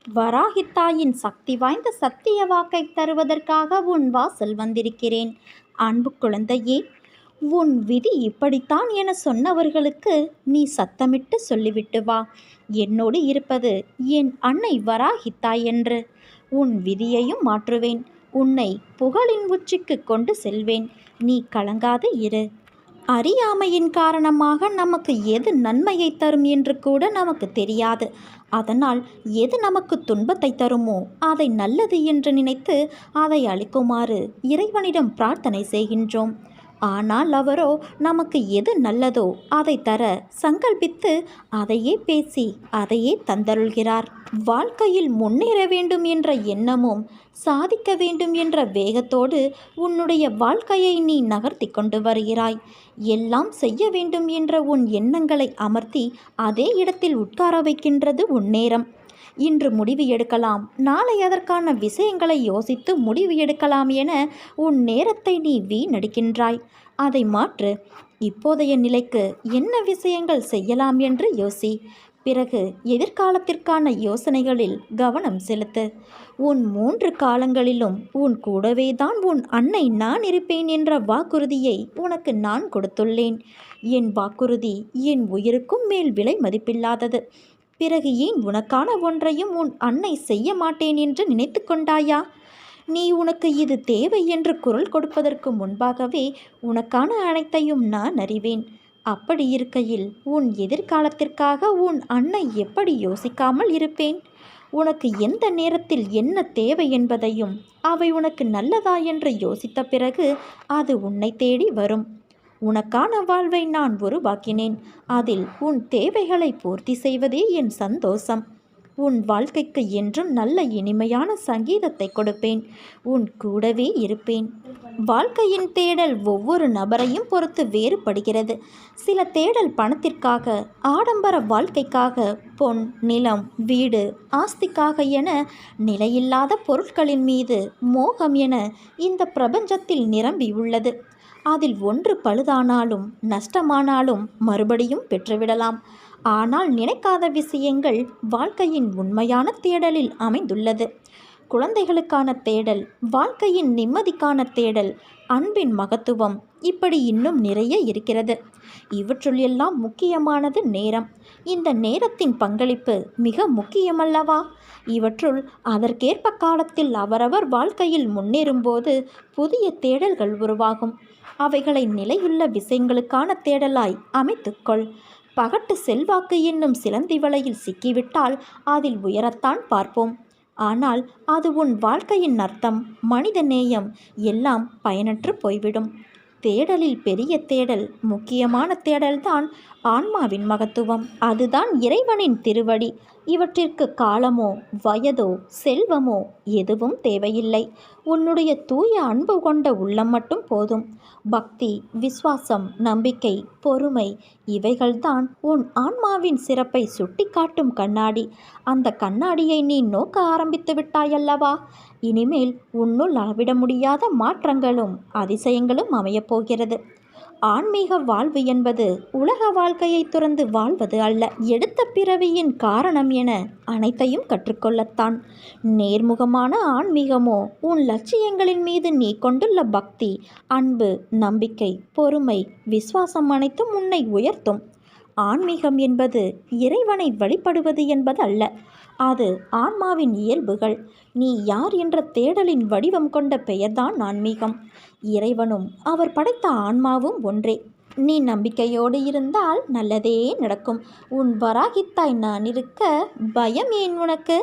வராகித்தாயின் சக்தி வாய்ந்த சத்திய வாக்கை தருவதற்காக உன் வாசல் வந்திருக்கிறேன். அன்பு குழந்தையே, உன் விதி இப்படித்தான் என சொன்னவர்களுக்கு நீ சத்தமிட்டு சொல்லிவிட்டு வா, என்னோடு இருப்பது என் அன்னை வராகித்தாய் என்று. உன் விதியையும் மாற்றுவேன், உன்னை புகழின் உச்சிக்கு கொண்டு செல்வேன். நீ கலங்காது இரு. அறியாமையின் காரணமாக நமக்கு எது நன்மையை தரும் என்று கூட நமக்கு தெரியாது. அதனால் எது நமக்கு துன்பத்தை தருமோ அதை நல்லது என்று நினைத்து அதை அளிக்குமாறு இறைவனிடம் பிரார்த்தனை செய்கின்றோம். ஆனால் அவரோ நமக்கு எது நல்லதோ அதை தர சங்கல்பித்து அதையே பேசி அதையே தந்தருள்கிறார். வாழ்க்கையில் முன்னேற வேண்டும் என்ற எண்ணமும் சாதிக்க வேண்டும் என்ற வேகத்தோடு உன்னுடைய வாழ்க்கையை நீ நகர்த்தி கொண்டு வருகிறாய். எல்லாம் செய்ய வேண்டும் என்ற உன் எண்ணங்களை அமர்த்தி அதே இடத்தில் உட்கார வைக்கின்றது உன் நேரம். இன்று முடிவு எடுக்கலாம், நாளை அதற்கான விஷயங்களை யோசித்து முடிவு எடுக்கலாம் என உன் நேரத்தை நீ வீணடிக்கின்றாய். அதை மாற்று. இப்போதைய நிலைக்கு என்ன விஷயங்கள் செய்யலாம் என்று யோசி. பிறகு எதிர்காலத்திற்கான யோசனைகளில் கவனம் செலுத்து. உன் 3 காலங்களிலும் உன் கூடவே தான் உன் அன்னை நான் இருப்பேன் என்ற வாக்குறுதியை உனக்கு நான் கொடுத்துள்ளேன். என் வாக்குறுதி என் உயிருக்கும் மேல் விலை மதிப்பில்லாதது. பிறகு ஏன் உனக்கான ஒன்றையும் உன் அன்னை செய்ய மாட்டேன் என்று நினைத்து கொண்டாயா? நீ உனக்கு இது தேவை என்று குரல் கொடுப்பதற்கு முன்பாகவே உனக்கான அனைத்தையும் நான் அறிவேன். அப்படி இருக்கையில் உன் எதிர்காலத்திற்காக உன் அன்னை எப்படி யோசிக்காமல் இருப்பேன்? உனக்கு எந்த நேரத்தில் என்ன தேவை என்பதையும் அவை உனக்கு நல்லதா என்று யோசித்த பிறகு அது உன்னை தேடி வரும். உனக்கான வாழ்வை நான் உருவாக்கினேன். அதில் உன் தேவைகளை பூர்த்தி செய்வதே என் சந்தோஷம். உன் வாழ்க்கைக்கு என்றும் நல்ல இனிமையான சங்கீதத்தை கொடுப்பேன். உன் கூடவே இருப்பேன். வாழ்க்கையின் தேடல் ஒவ்வொரு நபரையும் பொறுத்து வேறுபடுகிறது. சில தேடல் பணத்திற்காக, ஆடம்பர வாழ்க்கைக்காக, பொன், நிலம், வீடு, ஆஸ்திக்காக என நிலையில்லாத பொருட்களின் மீது மோகம் என இந்த பிரபஞ்சத்தில் நிரம்பி உள்ளது. அதில் ஒன்று பழுதானாலும் நஷ்டமானாலும் மறுபடியும் பெற்றுவிடலாம். ஆனால் நினைக்காத விஷயங்கள் வாழ்க்கையின் உண்மையான தேடலில் அமைந்துள்ளது. குழந்தைகளுக்கான தேடல், வாழ்க்கையின் நிம்மதிக்கான தேடல், அன்பின் மகத்துவம், இப்படி இன்னும் நிறைய இருக்கிறது. இவற்றுள் எல்லாம் முக்கியமானது நேரம். இந்த நேரத்தின் பங்களிப்பு மிக முக்கியமல்லவா? இவற்றுள் அதற்கேற்ப காலத்தில் அவரவர் வாழ்க்கையில் முன்னேறும்போது புதிய தேடல்கள் உருவாகும். அவைகளை நிலையுள்ள விஷயங்களுக்கான தேடலாய் அமைத்துக்கொள். பகட்டு செல்வாக்கு என்னும் சிலந்தி வலையில் சிக்கிவிட்டால் அதில் உயரத்தான் பார்ப்போம். ஆனால் அது உன் வாழ்க்கையின் அர்த்தம், மனித நேயம் எல்லாம் பயனற்று போய்விடும். தேடலில் பெரிய தேடல், முக்கியமான தேடல்தான் ஆன்மாவின் மகத்துவம். அதுதான் இறைவனின் திருவடி. இவற்றிற்கு காலமோ வயதோ செல்வமோ எதுவும் தேவையில்லை. உன்னுடைய தூய அன்பு கொண்ட உள்ளம் மட்டும் போதும். பக்தி, விசுவாசம், நம்பிக்கை, பொறுமை இவைகள்தான் உன் ஆன்மாவின் சிறப்பை சுட்டிக்காட்டும் கண்ணாடி. அந்த கண்ணாடியை நீ நோக்க ஆரம்பித்து விட்டாயல்லவா? இனிமேல் உன்னுள் அளவிட முடியாத மாற்றங்களும் அதிசயங்களும் அமையப்போகிறது. ஆன்மீக வாழ்வு என்பது உலக வாழ்க்கையை துறந்து வாழ்வது அல்ல. எடுத்த பிறவியின் காரணம் என அனைத்தையும் கற்றுக்கொள்ளத்தான். நேர்முகமான ஆன்மீகமோ உன் லட்சியங்களின் மீது நீ கொண்டுள்ள பக்தி, அன்பு, நம்பிக்கை, பொறுமை, விசுவாசம் அனைத்தும் உன்னை உயர்த்தும். ஆன்மீகம் என்பது இறைவனை வழிபடுவது என்பது அல்ல. அது ஆன்மாவின் இயல்புகள். நீ யார் என்ற தேடலின் வடிவம் கொண்ட பெயர்தான் ஆன்மீகம். இறைவனும் அவர் படைத்த ஆன்மாவும் ஒன்றே. நீ நம்பிக்கையோடு இருந்தால் நல்லதே நடக்கும். உன் வராகித்தாய் நான் இருக்க பயம் ஏன் உனக்கு?